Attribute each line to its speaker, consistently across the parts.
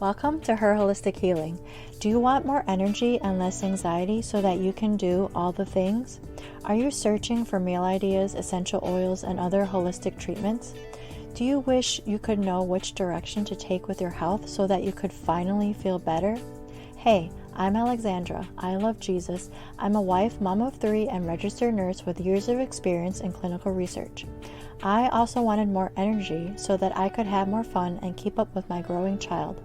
Speaker 1: Welcome to Her Holistic Healing. Do you want more energy and less anxiety so that you can do all the things? Are you searching for meal ideas, essential oils, and other holistic treatments? Do you wish you could know which direction to take with your health so that you could finally feel better? Hey, I'm Alexandra. I love Jesus. I'm a wife, mom of 3, and registered nurse with years of experience in clinical research. I also wanted more energy so that I could have more fun and keep up with my growing child.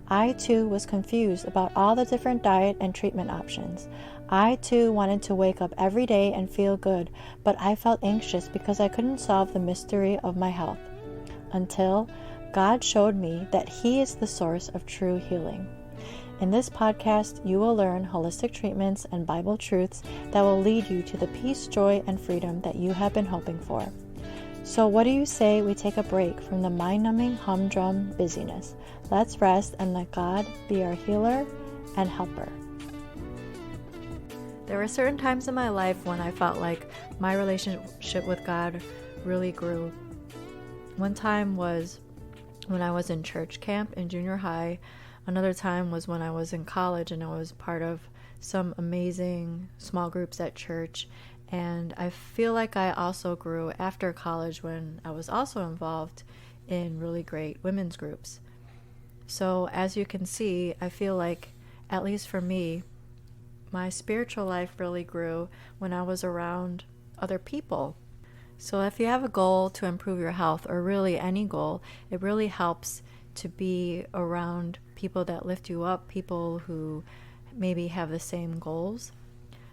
Speaker 1: I too was confused about all the different diet and treatment options. I too wanted to wake up every day and feel good, but I felt anxious because I couldn't solve the mystery of my health. Until God showed me that He is the source of true healing. In this podcast, you will learn holistic treatments and Bible truths that will lead you to the peace, joy, and freedom that you have been hoping for. So what do you say we take a break from the mind-numbing humdrum busyness? Let's rest and let God be our healer and helper. There were certain times in my life when I felt like my relationship with God really grew. One time was when I was in church camp in junior high. Another time was when I was in college and I was part of some amazing small groups at church. And I feel like I also grew after college when I was also involved in really great women's groups. So as you can see, I feel like, at least for me, my spiritual life really grew when I was around other people. So if you have a goal to improve your health, or really any goal, it really helps to be around people that lift you up, people who maybe have the same goals.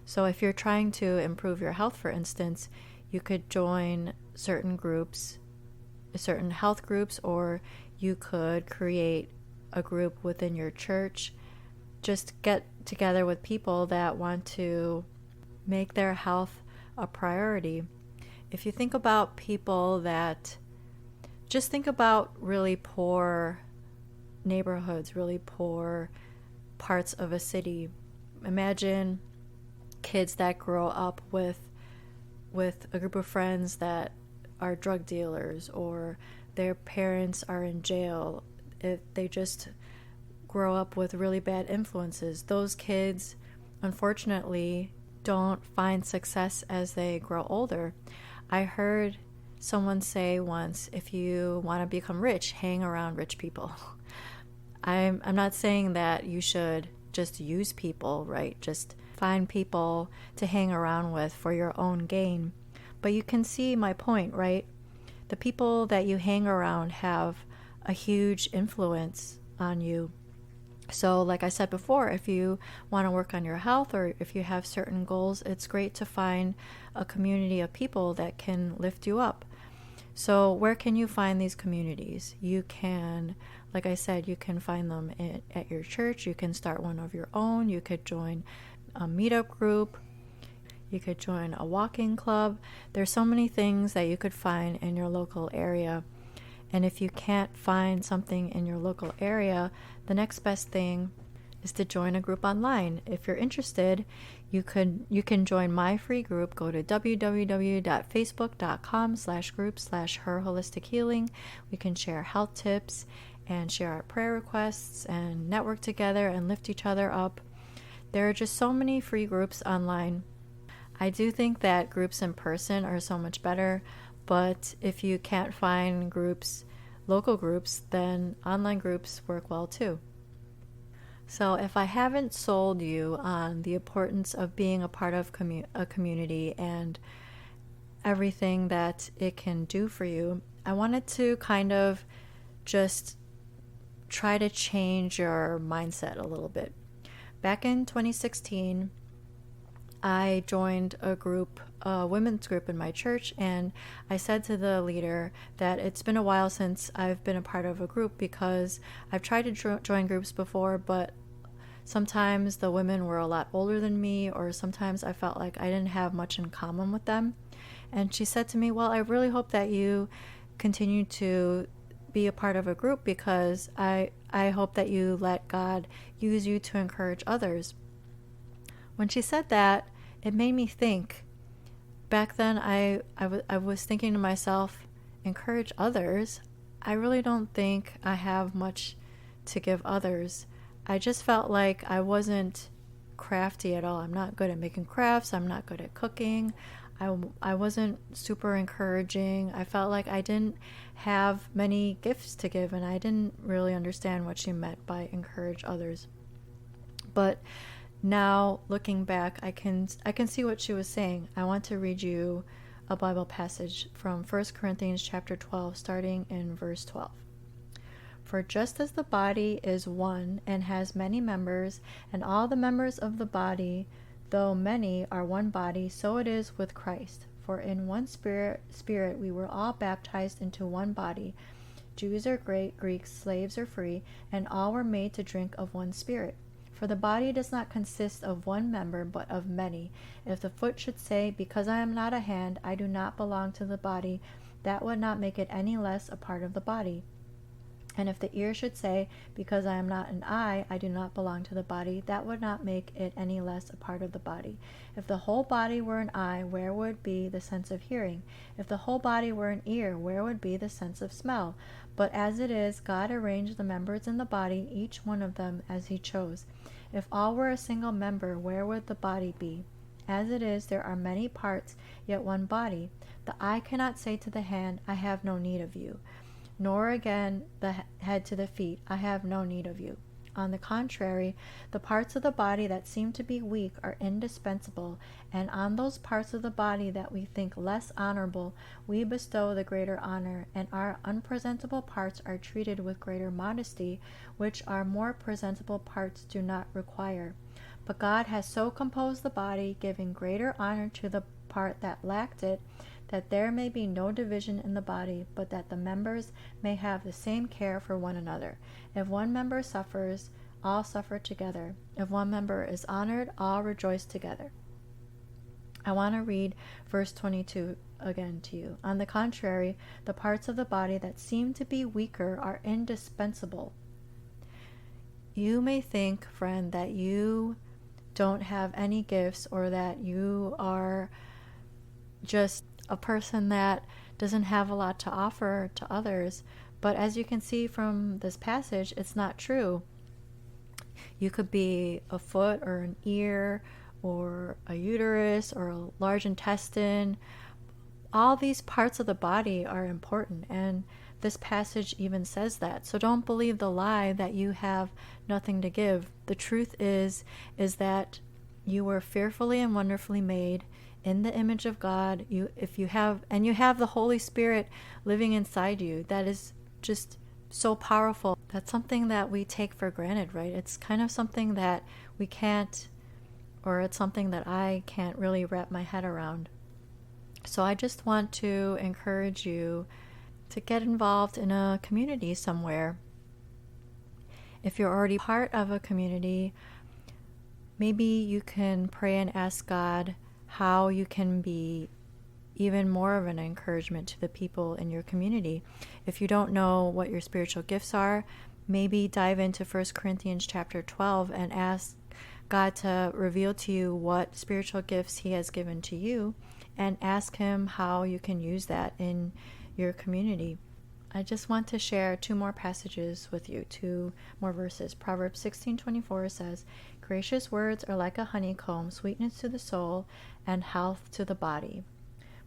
Speaker 1: So if you're trying to improve your health, for instance, you could join certain groups, certain health groups, or you could create a group within your church. Just get together with people that want to make their health a priority. If you think about people that, just think about really poor neighborhoods, really poor parts of a city. Imagine kids that grow up with a group of friends that are drug dealers, or their parents are in jail. If they just grow up with really bad influences, those kids unfortunately don't find success as they grow older. I heard someone say once, if you want to become rich, hang around rich people. I'm not saying that you should just use people, right? Just find people to hang around with for your own gain. But you can see my point, right? The people that you hang around have a huge influence on you. So like I said before, if you want to work on your health, or if you have certain goals, it's great to find a community of people that can lift you up. So where can you find these communities? You can, like I said, you can find them at your church. You can start one of your own. You could join a meetup group. You could join a walking club. There's so many things that you could find in your local area. And if you can't find something in your local area, the next best thing is to join a group online. If you're interested, you can join my free group. Go to www.facebook.com/group/herholistichealing. We can share health tips and share our prayer requests and network together and lift each other up. There are just so many free groups online. I do think that groups in person are so much better, but if you can't find groups, local groups, then online groups work well too. So if I haven't sold you on the importance of being a part of a community and everything that it can do for you, I wanted to kind of just try to change your mindset a little bit. Back in 2016, I joined a women's group in my church, and I said to the leader that it's been a while since I've been a part of a group because I've tried to join groups before, but sometimes the women were a lot older than me, or sometimes I felt like I didn't have much in common with them. And she said to me, well, I really hope that you continue to be a part of a group because I hope that you let God use you to encourage others. When she said that, it made me think. Back then, I was thinking to myself, encourage others? I really don't think I have much to give others, I just felt like I wasn't crafty at all. I'm not good at making crafts. I'm not good at cooking. I wasn't super encouraging. I felt like I didn't have many gifts to give, and I didn't really understand what she meant by encourage others. But now looking back, I can see what she was saying. I want to read you a Bible passage from 1 Corinthians chapter 12, starting in verse 12. For just as the body is one and has many members, and all the members of the body, though many, are one body, so it is with Christ. For in one spirit we were all baptized into one body, Jews or Greeks, slaves or free, and all were made to drink of one spirit. For the body does not consist of one member, but of many. If the foot should say, because I am not a hand, I do not belong to the body, that would not make it any less a part of the body. And if the ear should say, because I am not an eye, I do not belong to the body, that would not make it any less a part of the body. If the whole body were an eye, where would be the sense of hearing? If the whole body were an ear, where would be the sense of smell? But as it is, God arranged the members in the body, each one of them as he chose. If all were a single member, where would the body be? As it is, there are many parts, yet one body. The eye cannot say to the hand, I have no need of you, nor again the head to the feet, I have no need of you. On the contrary, the parts of the body that seem to be weak are indispensable, and on those parts of the body that we think less honorable, we bestow the greater honor, and our unpresentable parts are treated with greater modesty, which our more presentable parts do not require. But God has so composed the body, giving greater honor to the part that lacked it, that there may be no division in the body, but that the members may have the same care for one another. If one member suffers, all suffer together. If one member is honored, all rejoice together. I want to read verse 22 again to you. On the contrary, the parts of the body that seem to be weaker are indispensable. You may think, friend, that you don't have any gifts, or that you are just a person that doesn't have a lot to offer to others. But as you can see from this passage, it's not true. You could be a foot or an ear or a uterus or a large intestine. All these parts of the body are important, and this passage even says that. So don't believe the lie that you have nothing to give. The truth is that you were fearfully and wonderfully made in the image of God. You have the Holy Spirit living inside you. That is just so powerful. That's something that we take for granted, right? It's kind of something that we can't, or it's something that I can't really wrap my head around. So I just want to encourage you to get involved in a community somewhere. If you're already part of a community, maybe you can pray and ask God how you can be even more of an encouragement to the people in your community. If you don't know what your spiritual gifts are, maybe dive into 1 Corinthians chapter 12 and ask God to reveal to you what spiritual gifts he has given to you, and ask him how you can use that in your community. I just want to share two more passages with you, two more verses. Proverbs 16:24 says, gracious words are like a honeycomb, sweetness to the soul and health to the body.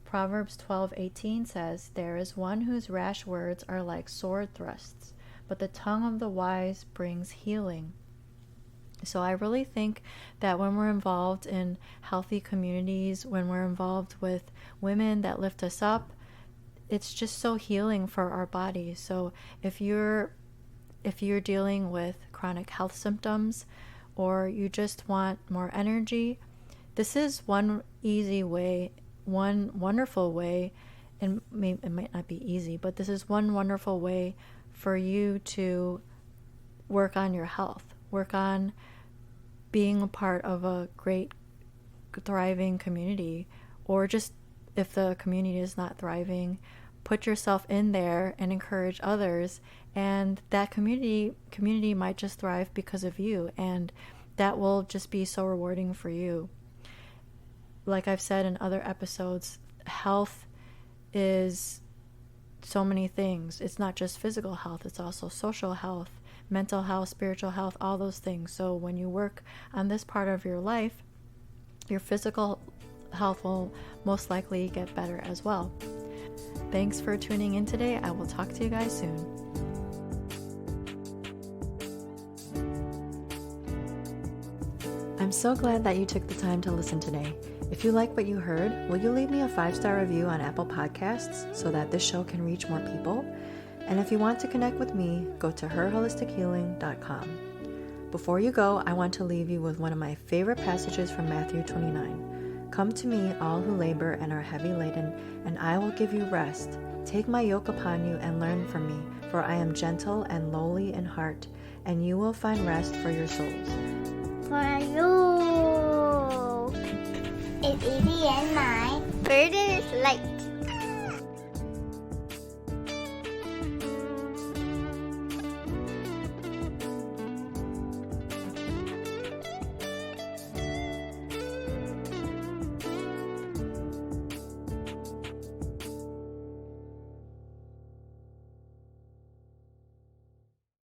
Speaker 1: Proverbs 12:18 says, there is one whose rash words are like sword thrusts, but the tongue of the wise brings healing. So I really think that when we're involved in healthy communities, when we're involved with women that lift us up, it's just so healing for our bodies. So if you're dealing with chronic health symptoms, or you just want more energy, this is one easy way, one wonderful way, and it might not be easy, but this is one wonderful way for you to work on your health, work on being a part of a great, thriving community. Or just if the community is not thriving, put yourself in there and encourage others, and that community might just thrive because of you, and that will just be so rewarding for you. Like I've said in other episodes, health is so many things. It's not just physical health, it's also social health, mental health, spiritual health, all those things. So when you work on this part of your life, your physical health will most likely get better as well. Thanks for tuning in today. I will talk to you guys soon. I'm so glad that you took the time to listen today. If you like what you heard, will you leave me a 5-star review on Apple Podcasts so that this show can reach more people? And if you want to connect with me, go to herholistichealing.com. Before you go, I want to leave you with one of my favorite passages from Matthew 29. Come to me, all who labor and are heavy laden, and I will give you rest. Take my yoke upon you and learn from me, for I am gentle and lowly in heart, and you will find rest for your souls.
Speaker 2: For you, it's easy and my burden is light.